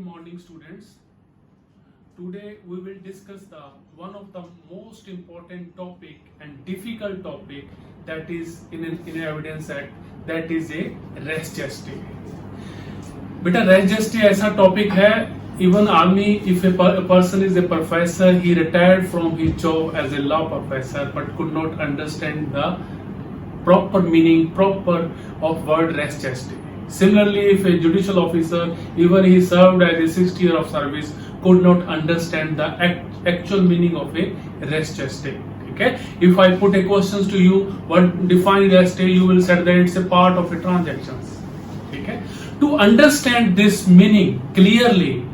Good morning, students. Today we will discuss the one of the most important topic and difficult topic that is in Evidence Act, that is a res geste. बेटा res geste ऐसा topic है, even army, if a person is a professor, he retired from his job as a law professor but could not understand the proper meaning of word res geste. Similarly, if a judicial officer, even he served as a 60 year of service, could not understand the actual meaning of a res geste. Okay, if I put a questions to you, what define res geste, you will say that it's a part of a transactions. Okay, to understand this meaning clearly,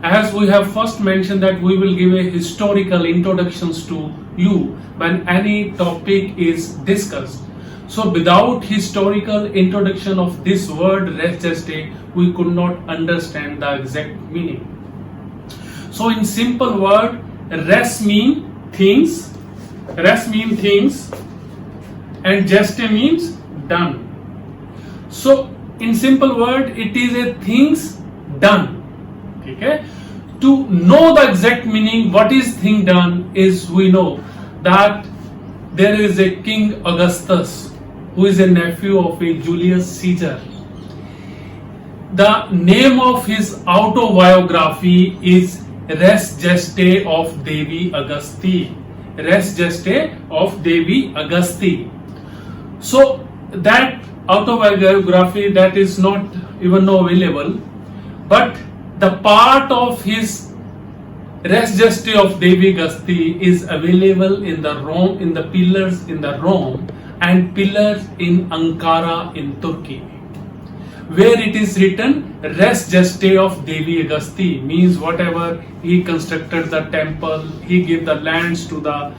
as we have first mentioned that we will give a historical introductions to you when any topic is discussed. So without historical introduction of this word res geste, we could not understand the exact meaning. So in simple word, res mean things, and geste means done. So in simple word, it is a things done. Okay? To know the exact meaning, what is thing done, is we know that there is a King Augustus who is a nephew of a Julius Caesar. The name of his autobiography is Res Geste of Devi Augusti. Res Geste of Devi Augusti. So that autobiography, that is not even available, but the part of his Res Geste of Devi Augusti is available in the pillars in the Rome and pillars in Ankara in Turkey, where it is written Res Geste of Devi Augusti, means whatever he constructed the temple, he gave the lands to the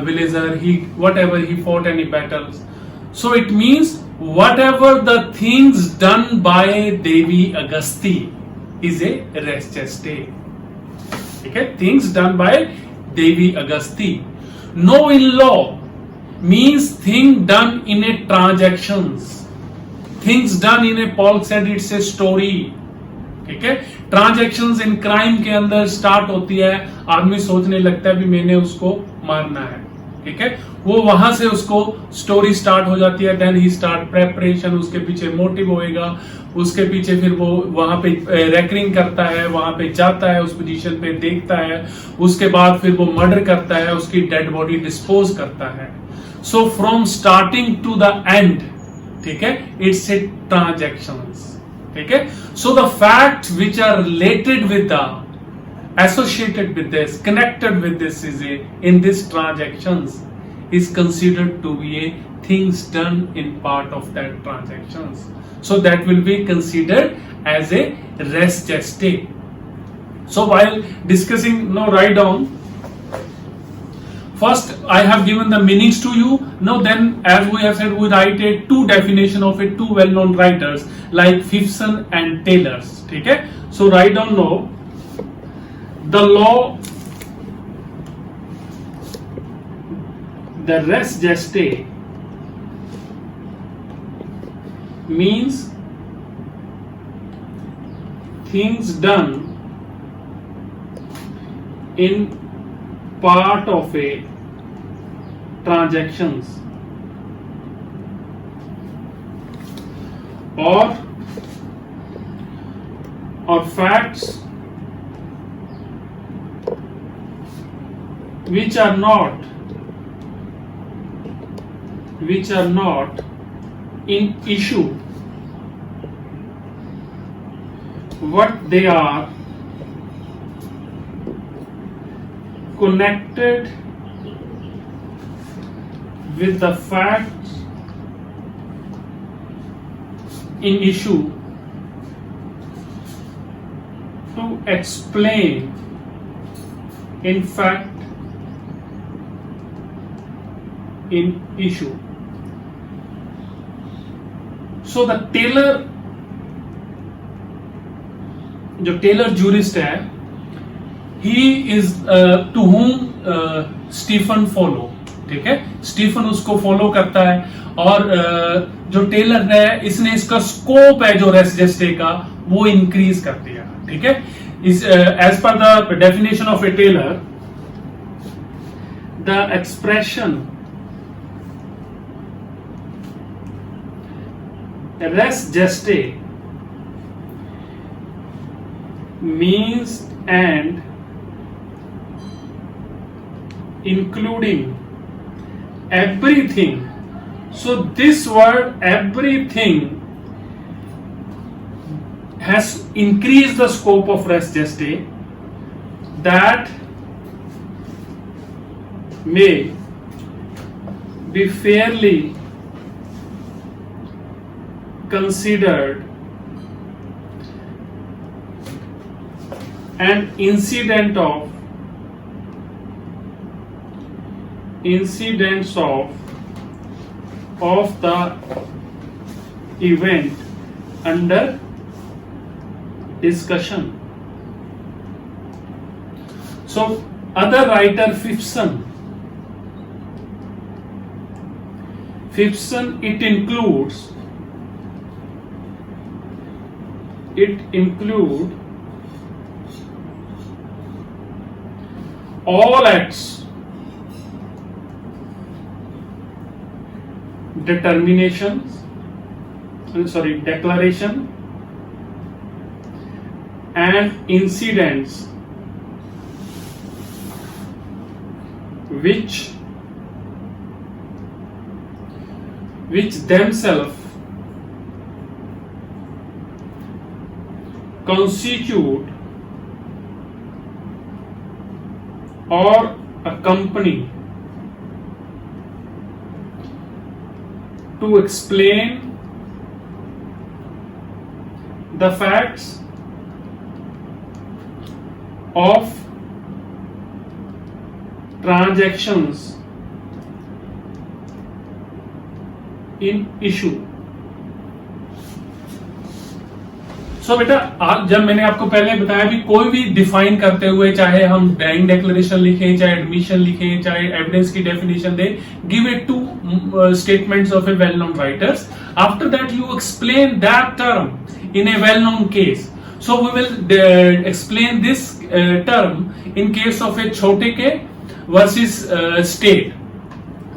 villager, whatever he fought any battles. So it means whatever the things done by Devi Augusti is a res geste. Okay, things done by Devi Augusti. No in law means thing done in a transactions. Things done in a Paul said it's a story. ठीक है, transactions in crime के अंदर start होती है, आदमी सोचने लगता है भी मैंने उसको मारना है. ठीक है, वो वहां से उसको स्टोरी स्टार्ट हो जाती है. देन ही स्टार्ट प्रेपरेशन, उसके पीछे मोटिव होएगा, उसके पीछे फिर वो वहां पे रेकरिंग करता है, वहां पे जाता है, उस पोजीशन पे देखता है, उसके बाद फिर वो मर्डर करता है, उसकी डेड बॉडी डिस्पोज करता है. So from starting to the end, ठीक है, इट्स ए ट्रांजैक्शंस. ठीक है, so the fact which are related with the associated with this, connected with this is in this transactions is considered to be a things done in part of that transactions. So that will be considered as a res geste. So while discussing, now write down. First I have given the meanings to you. Now then, as we have said, we write a two definition of it, two well-known writers like Phipson and Taylor. Okay, so write down now. The law, the res geste means things done in part of a transactions or facts which are not in issue, what they are connected with the facts in issue to explain in fact in issue. So the Taylor, जो Taylor jurist है, he is to whom Stephen follow. ठीक है, Stephen उसको follow करता है और जो Taylor है इसने इसका स्कोप है जो रेस जेस्टे का वो इंक्रीज कर दिया, ठीक है। Is as per the definition of a Taylor, the expression res gestae means and including everything. So this word everything has increased the scope of res gestae that may be fairly considered an incidents of the event under discussion. So other writer Phipson, it include all acts declaration and incidents which themselves constitute or accompany to explain the facts of transactions in issue. सो बेटा आज जब मैंने आपको पहले बताया भी कोई भी डिफाइन करते हुए, चाहे हम बैंक डिक्लेरेशन लिखें, चाहे एडमिशन लिखें, चाहे एविडेंस की definition they, give it two statements of A well known writers. After that you explain that term in a well-known case. So we will explain this term in case of a छोटे के versus state.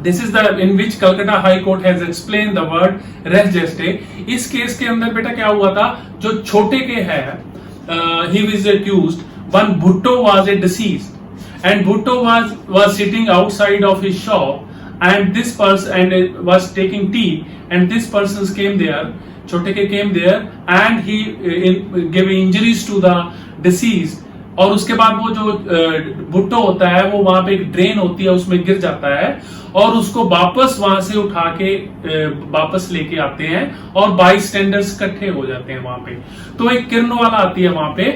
This is the in which Calcutta High Court has explained the word res gestae. इस case के अंदर बेटा क्या हुआ था, जो छोटे के है, he was accused. One Bhutto was a deceased and Bhutto was sitting outside of his shop and this person was taking tea and this person came there. Choteke came there and he gave injuries to the deceased. और उसके बाद वो जो भुट्टो होता है वो वहां पे एक ड्रेन होती है, उसमें गिर जाता है और उसको वापस वहां से उठा के वापस लेके आते हैं और बाईस्टैंडर्स इकट्ठे हो जाते हैं वहां पे. तो एक किरण वाला आती है वहां पे,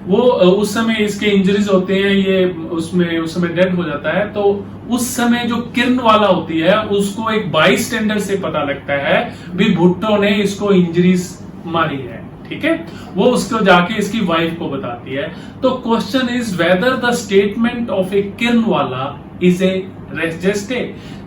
वो उस समय इसके इंजरीज होते हैं, ये उस समय डेड हो जाता है. तो उस समय जो किरण वाला होती है उसको एक बाईस्टैंडर से पता लगता है भी भुट्टो ने इसको इंजरीज मारी है, ठीक है. वो उसको जाके इसकी वाइफ को बताती है. तो question is whether the statement of a Kiran वाला इज ए रेस जेस्टे.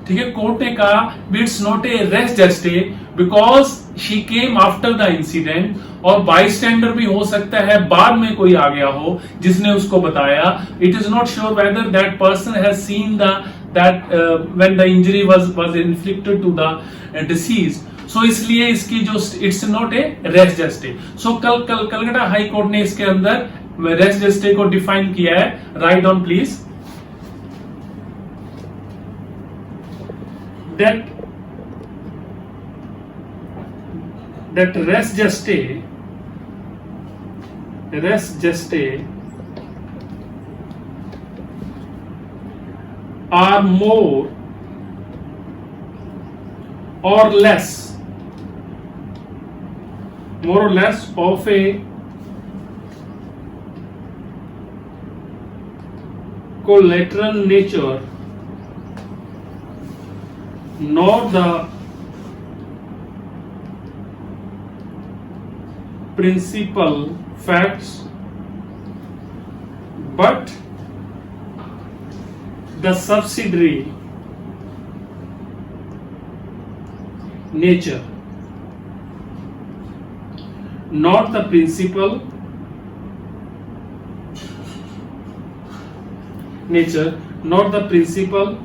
ठीक है, कोर्ट ने कहा it's not a res gestae because she came after the incident, और बाईस्टैंडर भी हो सकता है बाद में कोई आ गया हो जिसने उसको बताया. It is not sure whether that person has seen that when the injury was inflicted to the deceased. So इसलिए इसकी जो it's not a res gestae. So Calcutta high court ने इसके अंदर रेस जेस्टे को डिफाइन किया है. Right on please. that res gestae are more or less of a collateral nature, nor the principal facts, but the subsidiary nature. not the principal nature, not the principal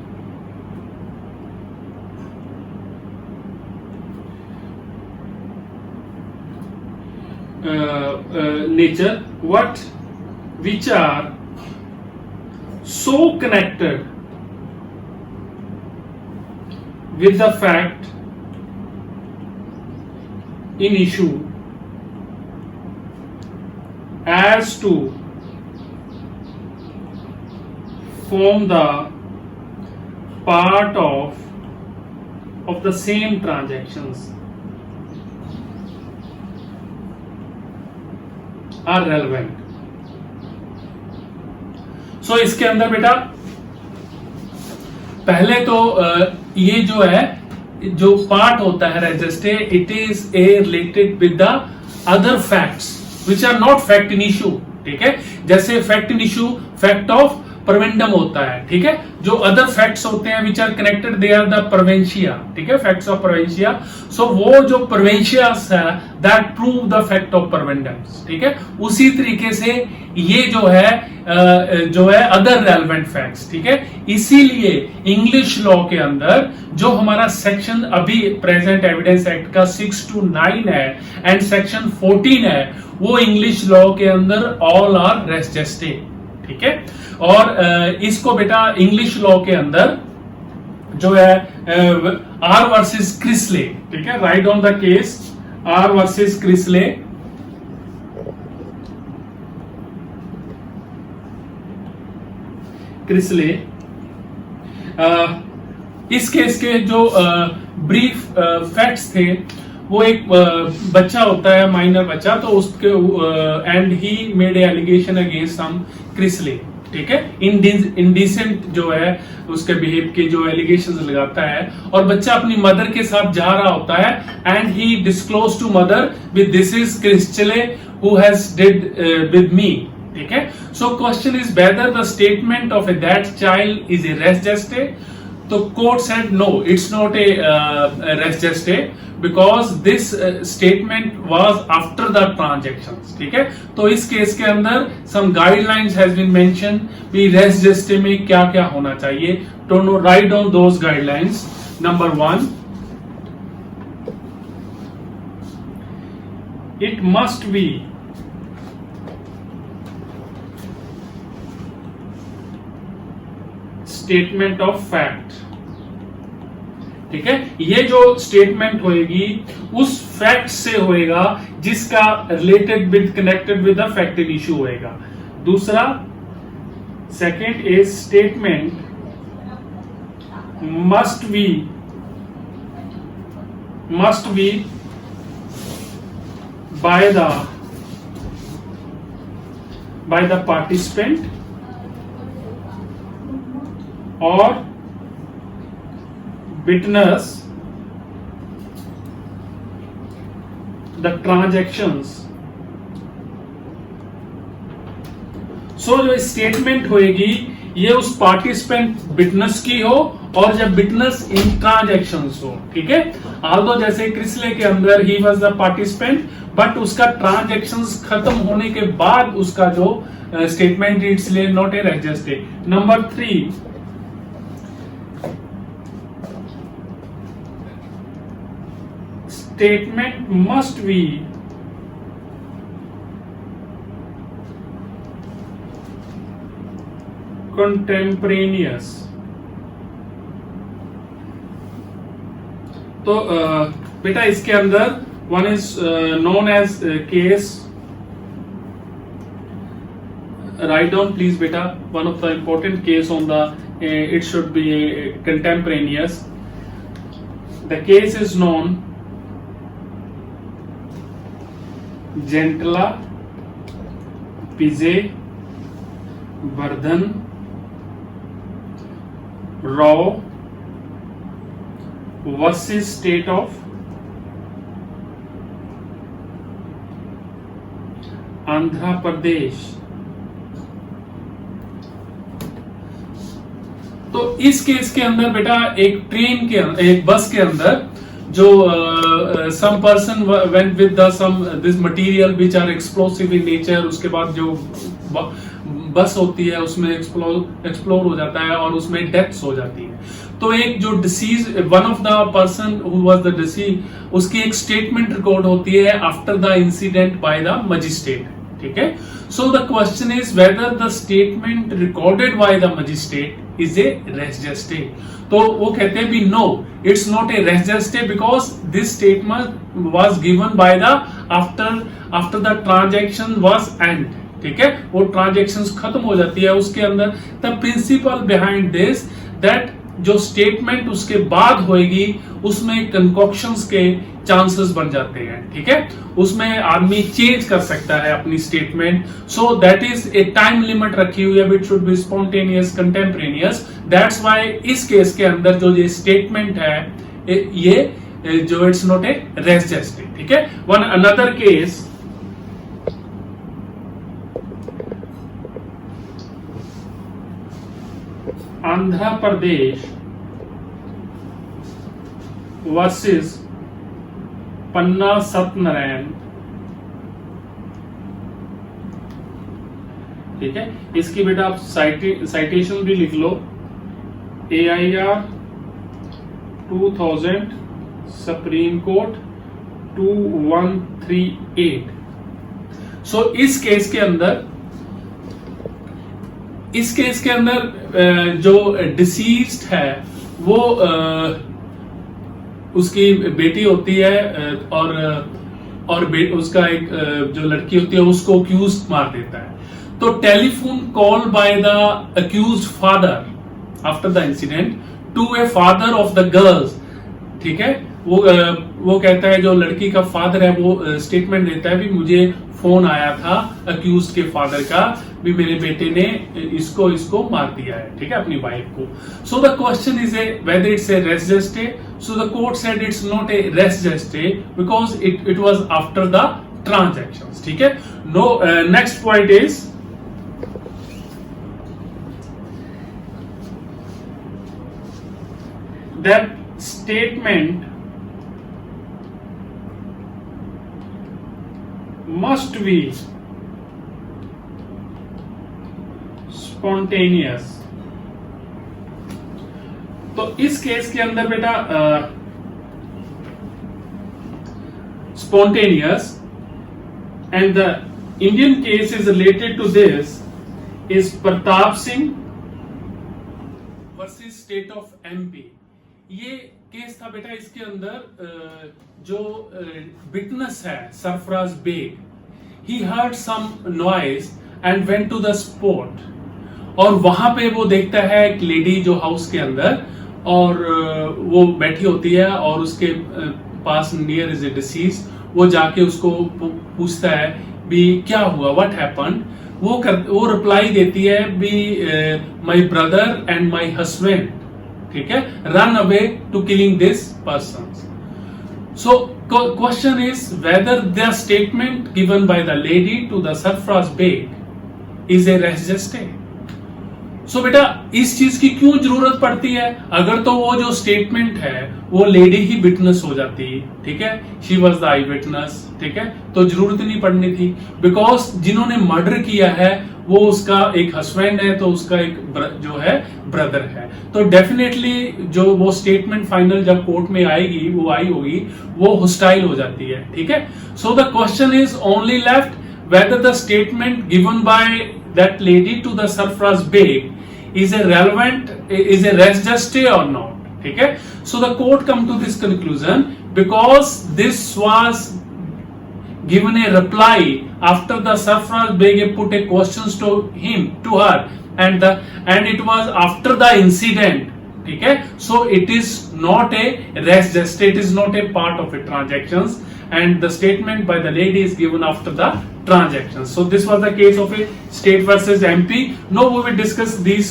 nature, what which are so connected with the fact in issue as to form the part of the same transactions are relevant. So इसके अंदर बेटा पहले तो ये जो है जो part होता है res gestae, it is a related with the other facts which are not fact in issue. ठीक है, जैसे fact in issue fact of probandum होता है. ठीक है, जो अदर फैक्ट्स होते हैं which are connected, they are the probantia. ठीक है, फैक्ट्स ऑफ परवेंशिया. सो वो जो परवेंशियास है that prove the fact of probandums. ठीक है, उसी तरीके से ये जो है अदर रेलेवेंट फैक्ट्स. ठीक है, इसीलिए इंग्लिश लॉ के अंदर जो हमारा सेक्शन अभी प्रेजेंट एविडेंस एक्ट का 6 to 9 है एंड सेक्शन 14 है, वो इंग्लिश लॉ के अंदर all are race gestae है, और इसको बेटा इंग्लिश लॉ के अंदर जो है आर वर्सेस क्रिसले. ठीक है, right on the case R versus Chrisley. Chrisley इस केस के जो ब्रीफ फैक्ट्स थे, वो एक बच्चा होता है, माइनर बच्चा, तो उसके and he made a allegation against some Chrisley. ठीक है, इंडिसेंट जो है उसके बिहेव के जो एलिगेशंस लगाता है, और बच्चा अपनी मदर के साथ जा रहा होता है and he disclose to mother with this is Kristle who has did with me. ठीक है, so question is whether the statement of a that child is a res gestae. तो court said no, it's not a res gestae because this statement was after the transactions. ठीक है, तो इस case के अंदर some guidelines has been mention भी res gestae में क्या क्या होना चाहिए. तो no write down those guidelines. Number 1, it must be statement of fact. ठीक है, ये जो स्टेटमेंट होएगी उस फैक्ट से होएगा जिसका related with connected with the fact in issue होएगा. दूसरा, second is statement must be by the participant और witness the transactions. सो जो स्टेटमेंट होएगी ये उस पार्टिसिपेंट विटनेस की हो और जब विटनेस इन ट्रांजैक्शंस हो. ठीक है, आल्दो जैसे क्रिसले के अंदर ही वाज द पार्टिसिपेंट बट उसका ट्रांजैक्शंस खत्म होने के बाद उसका जो statement it's not a res gestae. Number 3, statement must be contemporaneous. तो बेटा इसके अंदर one is known as case. Write down please बेटा, one of the important case on the it should be contemporaneous. The case is known Gentela Vijaya Vardhan Rao versus state of Andhra Pradesh. तो इस case के अंदर बेटा एक ट्रेन के एक बस के अंदर जो some person went with the some this material which are explosive in nature, उसके बाद जो बस होती है उसमें एक्सप्लोर हो जाता है और उसमें डेथ्स हो जाती है। तो एक जो deceased, one of the person who was the deceased, उसकी एक स्टेटमेंट रिकॉर्ड होती है after the incident by the magistrate, ठीक है। So the question is whether the statement recorded by the magistrate is a res gestae. तो वो कहते हैं भी no, it's not a res gestae because this statement was given by the after the transaction was end, ठीक है। वो transactions खत्म हो जाती है उसके अंदर। The principle behind this that जो स्टेटमेंट उसके बाद होएगी उसमें कंकॉक्शंस के चांसेस बन जाते हैं, ठीक है। उसमें आदमी चेंज कर सकता है अपनी statement. So that is a time limit रखी हुई है, it should be spontaneous contemporaneous. That's why इस केस के अंदर जो ये स्टेटमेंट है ये जो it's not a res gestae है। One another case, Andhra Pradesh versus Panna Satyanarayana, ठीक है। इसकी बेटा आप साइटेशन भी लिख लो, AIR 2000 सुप्रीम कोर्ट 2138। सो इस केस के अंदर जो डिसीज्ड है वो उसकी बेटी होती है और उसका एक जो लड़की होती है उसको अक्यूज मार देता है। तो telephone call by the accused father after the incident to a father of the girls, ठीक है। वो कहता है, जो लड़की का फादर है वो स्टेटमेंट देता है भी मुझे फोन आया था अक्यूज्ड के फादर का भी मेरे बेटे ने इसको मार दिया है, ठीक है, अपनी वाइफ को। So the question is whether it's a res Juste. So the court said it's not a res gestae because it was after the transactions, ठीक है। No, next point is that statement must be spontaneous। तो इस case के अंदर बेटा spontaneous, and the Indian case is related to this is Pratap Singh versus state of MP। ये case था बेटा, इसके अंदर जो विटनेस है Sarfaraz Baig, he heard some noise and went to the spot, और वहां पे वो देखता है एक लेडी जो हाउस के अंदर, और वो बैठी होती है और उसके पास नियर इज ए डिसीज। वो जाके उसको पूछता है भी क्या हुआ, व्हाट हैपेंड। वो रिप्लाई देती है भी my brother and my husband, ठीक है, run away to killing this person. So question is whether the statement given by the lady to the Sarfaraz Baig is a res Juste. सो बेटा इस चीज की क्यों जरूरत पड़ती है? अगर तो वो जो स्टेटमेंट है वो लेडी ही विटनेस हो जाती, ठीक है, she was the I witness, ठीक है, तो जरूरत नहीं पड़नी थी। बिकॉज जिन्होंने मर्डर किया है वो उसका एक हस्बैंड है, तो उसका एक जो है ब्रदर है, तो डेफिनेटली जो वो स्टेटमेंट फाइनल जब कोर्ट में आएगी, वो आई होगी, वो होस्टाइल हो जाती है, ठीक है। So the question is only left whether the statement given by that lady to the Sarfaraz Baig is a res geste or not, ठीक है। So the court come to this conclusion because this was given a reply after the Sarfraz Beg put a questions to her, and it was after the incident, ठीक है। So it is not a res geste, it is not a part of a transactions, and the statement by the lady is given after the transactions. So this was the case of a state versus MP. Now we will discuss this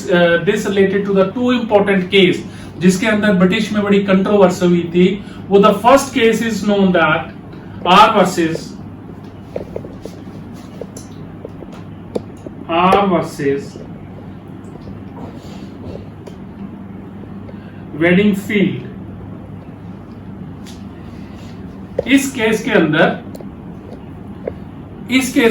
related to the two important case जिसके अंदर British में बड़ी controversy हुई थी। वो the first case is known that R versus Weddingfield, इस case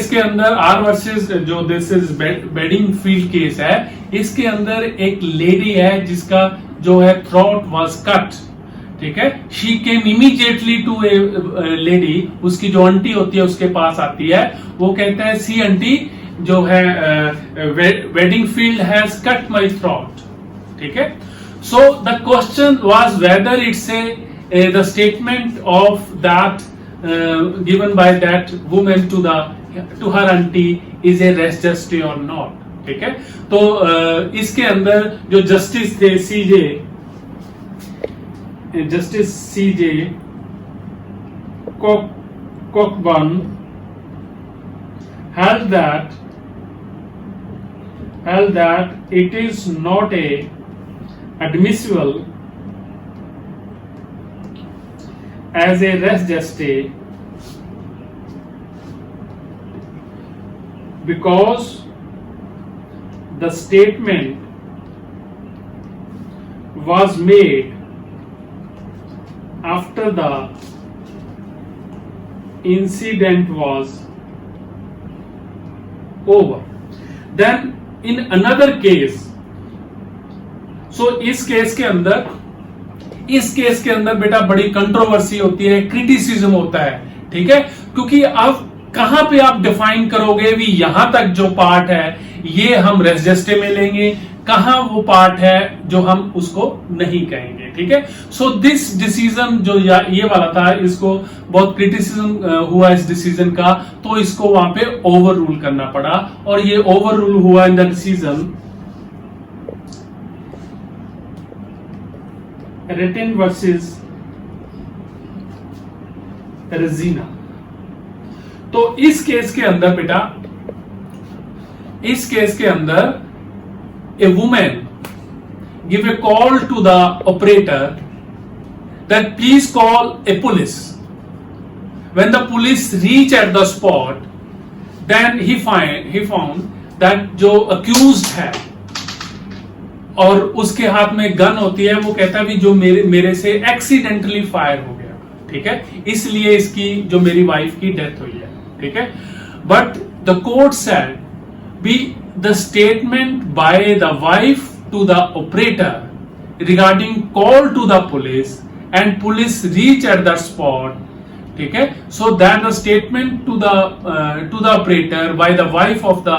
के अंदर आर वर्सेस जो दिस इज बेडिंगफील्ड केस है, इसके अंदर एक लेडी है जिसका जो है थ्रोट वाज कट, ठीक है। She came immediately to a lady, उसकी जो आंटी होती है उसके पास आती है, वो कहता है सी आंटी जो है वेडिंगफील्ड हैज कट माय थ्रोट, ठीक है। So the question was weather it's A the statement of that given by that woman to her auntie is a res geste or not, ठीक है। तो इसके अंदर जो जस्टिस थे सीजे Cockburn held that it is not a admissible as a res geste because the statement was made after the incident was over. Then in another case, so इस case के अंदर बेटा बड़ी कंट्रोवर्सी होती है, क्रिटिसिज्म होता है, ठीक है। क्योंकि अब कहां पे आप डिफाइन करोगे भी यहां तक जो पार्ट है ये हम रेस जेस्टे में लेंगे, कहां वो पार्ट है जो हम उसको नहीं कहेंगे, ठीक है। सो दिस डिसीजन जो ये वाला था, इसको बहुत क्रिटिसिज्म हुआ इस डिसीजन का, तो इसको वहां पे ओवर रूल करना पड़ा, और ये ओवर रूल हुआ in the decision Ratten versus Regina. तो इस केस के अंदर बेटा, a women give a call to the operator that please call a police. When the police reach at the spot, then he found that जो accused है और उसके हाथ में गन होती है, वो कहता है भी जो मेरे से एक्सीडेंटली फायर हो गया, ठीक है, इसलिए इसकी जो मेरी वाइफ की डेथ हुई है, ठीक है। But the court said be the statement by the wife to the operator regarding call to the police and police reach at the spot, ठीक है, so that the statement to the operator by the wife of the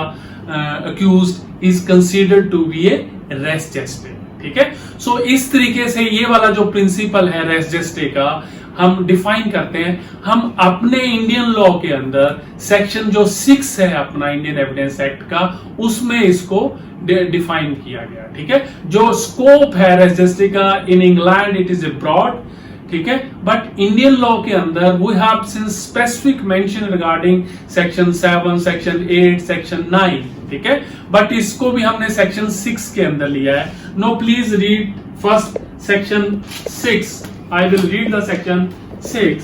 accused is considered to be a res gestae, ठीक है। सो इस तरीके से ये वाला जो प्रिंसिपल है रेस जेस्टे का हम डिफाइन करते हैं। हम अपने इंडियन लॉ के अंदर सेक्शन जो 6 है अपना इंडियन एविडेंस एक्ट का, उसमें इसको डिफाइन किया गया, ठीक है। जो स्कोप है रेस जेस्टे का in England it is a broad, ठीक है, बट इंडियन लॉ के अंदर we have since specific mention regarding section 7, section 8, section 9, ठीक है, बट इसको भी हमने सेक्शन 6 के अंदर लिया है। No please read first section 6। I will read the section 6।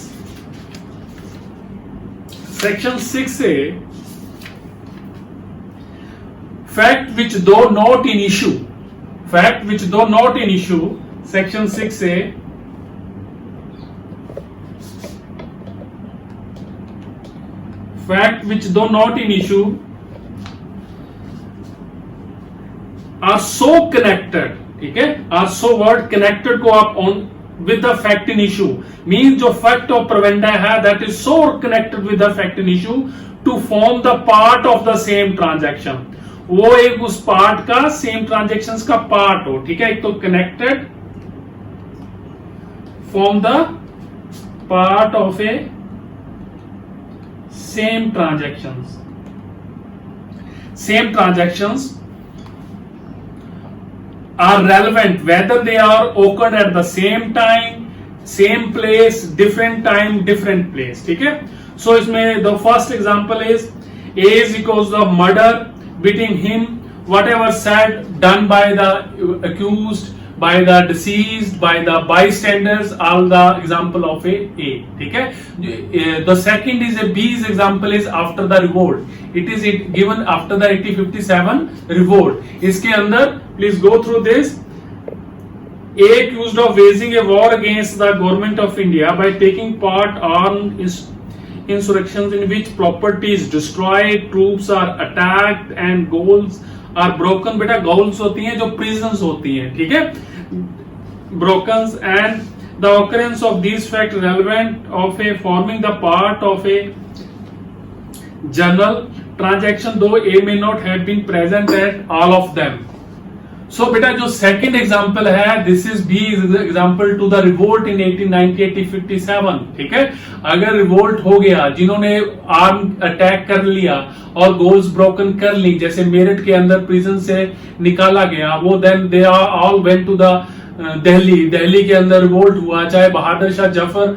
Section 6 से फैक्ट विच दो नॉट इन इशू, सेक्शन 6 से fact which though not in issue are so connected, ठीक है, are so word connected को आप on with the fact in issue means जो fact of provenda है that is so connected with the fact in issue to form the part of the same transaction, वो एक उस part का same transactions का part हो, ठीक है। एक तो connected form the part of A same transactions are relevant whether they are occurred at the same time, same place, different time, different place, ठीक है। So इसमें the first example is A is equals the murder, beating him, whatever said done by the accused, by the deceased, by the bystanders, all the example of a, ठीक है। The second is a B's example is after the revolt, it is given after the 1857 revolt। इसके अंदर please go through this A accused of waging a war against the government of India by taking part on insurrections in which property is destroyed, troops are attacked and goals are broken. बेटा goals होती हैं जो prisons होती हैं, ठीक है, broken, and the occurrence of these facts relevant of a forming the part of a general transaction, though A may not have been present at all of them. सो बेटा जो सेकंड एग्जांपल है, this is B example to the revolt in 1890-1857, ठीक है। अगर revolt हो गया, जिन्होंने आर्म अटैक कर लिया और गोल्स ब्रोकन कर ली, जैसे मेरठ के अंदर प्रिजन से निकाला गया वो, then they are all went to the Delhi के अंदर रिवोल्ट हुआ, चाहे बहादुर शाह जफर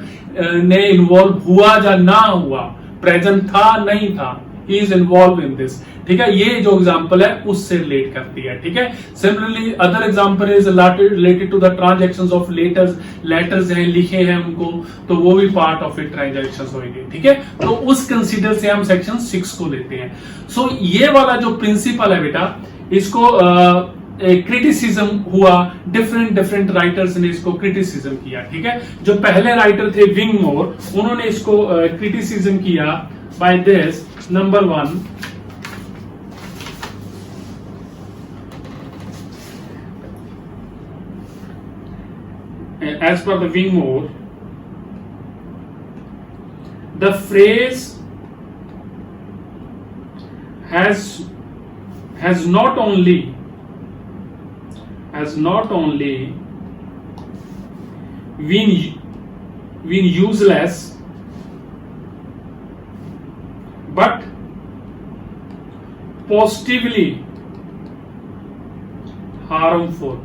ने इन्वॉल्व हुआ या ना हुआ, प्रेजेंट था नहीं था, he is involve in this, ठीक है। ये जो एग्जांपल है उससे रिलेट करती है, ठीक है। Similarly other example is related to the transactions of letters हैं, लिखे हैं उनको, तो वो भी पार्ट ऑफ इट ट्रांजैक्शंस होंगे, ठीक है। तो उस कंसीडर से हम सेक्शन 6 को लेते हैं। सो ये वाला जो प्रिंसिपल है बेटा, इसको क्रिटिसिज्म हुआ, डिफरेंट राइटर्स ने इसको क्रिटिसिज्म किया, ठीक है। जो पहले राइटर थे विंगमोर, उन्होंने इसको क्रिटिसिज्म किया by this, number 1, as per the Wingmore, the phrase has not only been useless but positively harmful.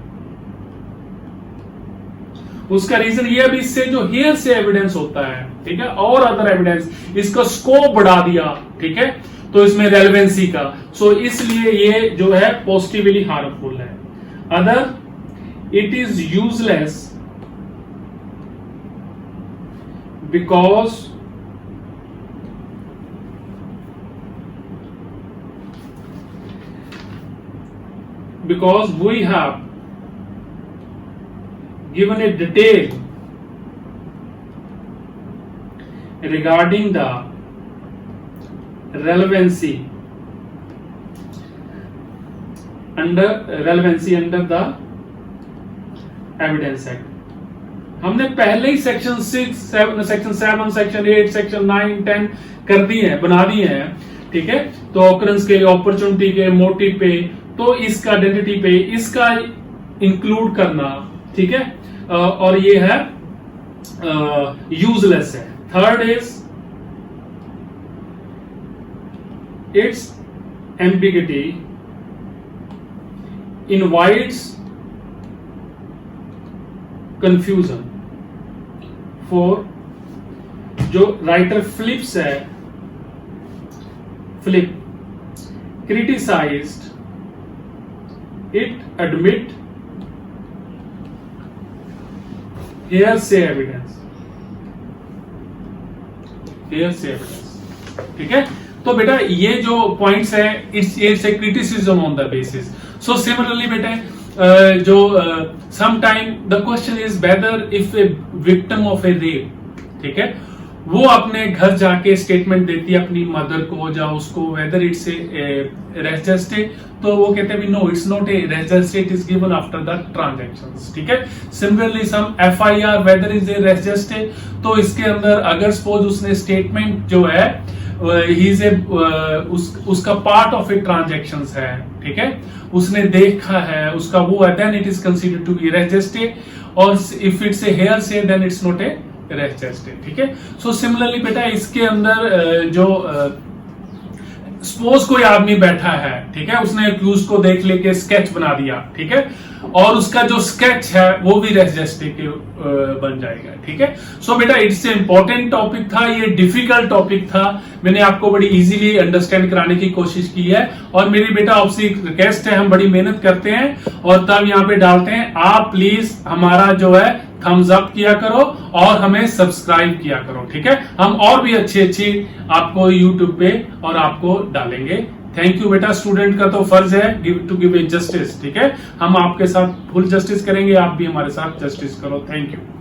उसका रीजन ये भी, इससे जो हेयर से एविडेंस होता है, ठीक है, और अदर एविडेंस, इसका स्कोप बढ़ा दिया, ठीक है, तो इसमें रेलेवेंसी का, सो इसलिए ये जो है पॉजिटिवली हार्मफुल है। Other it is useless because we have given a detail regarding the relevancy under the Evidence Act. हमने पहले ही सेक्शन 6, सेक्शन 7, सेक्शन 8, सेक्शन 9, 10 कर दिए हैं, बना दिए हैं, ठीक है। तो ऑकरेंस के, अपॉर्चुनिटी के, मोटिव पे, तो इसका आइडेंटिटी पे, इसका इंक्लूड करना, ठीक है, और ये है यूजलेस है। Third is its ambiguity invites confusion. Four, जो राइटर फिलिप्स है, Philip criticised it admit hearsay evidence, ठीक है। तो बेटा ये जो पॉइंट्स है, it's A criticism on the basis. So similarly बेटा जो sometime the question is whether if a victim of A rape, ठीक है, वो अपने घर जाके स्टेटमेंट देती है अपनी मदर को या उसको, whether it's a res gestae, तो वो कहते हैं no it's not a res gestae, it is given after the transactions, ठीक है। Similarly some FIR whether is a res gestae, तो इसके अंदर अगर सपोज उसने स्टेटमेंट जो है ही इज ए उसका पार्ट ऑफ ए ट्रांजैक्शंस है, ठीक है, उसने देखा है, उसका वो है, then it is considered to be res gestae, और if it's a hearsay then it's not a res gestae, ठीक है। सो सिमिलरली बेटा इसके अंदर जो सपोज कोई आदमी बैठा है, ठीक है, उसने एक्यूज को देख लेके स्केच बना दिया, ठीक है, और उसका जो स्केच है वो भी रेस्ट जस्टिस बन जाएगा, ठीक है। सो बेटा इट्स ए इंपॉर्टेंट टॉपिक था, ये डिफिकल्ट टॉपिक था, मैंने आपको बड़ी इजीली अंडरस्टैंड कराने की कोशिश की है, और मेरी बेटा आपसे एक रिक्वेस्ट है, हम बड़ी मेहनत करते हैं और तब यहाँ पे डालते हैं, आप प्लीज हमारा जो है थम्स अप किया करो और हमें सब्सक्राइब किया करो, ठीक है। हम और भी अच्छी आपको यूट्यूब पे और आपको डालेंगे। थैंक यू बेटा, स्टूडेंट का तो फर्ज है गिव ए जस्टिस, ठीक है। हम आपके साथ फुल जस्टिस करेंगे, आप भी हमारे साथ जस्टिस करो। Thank you.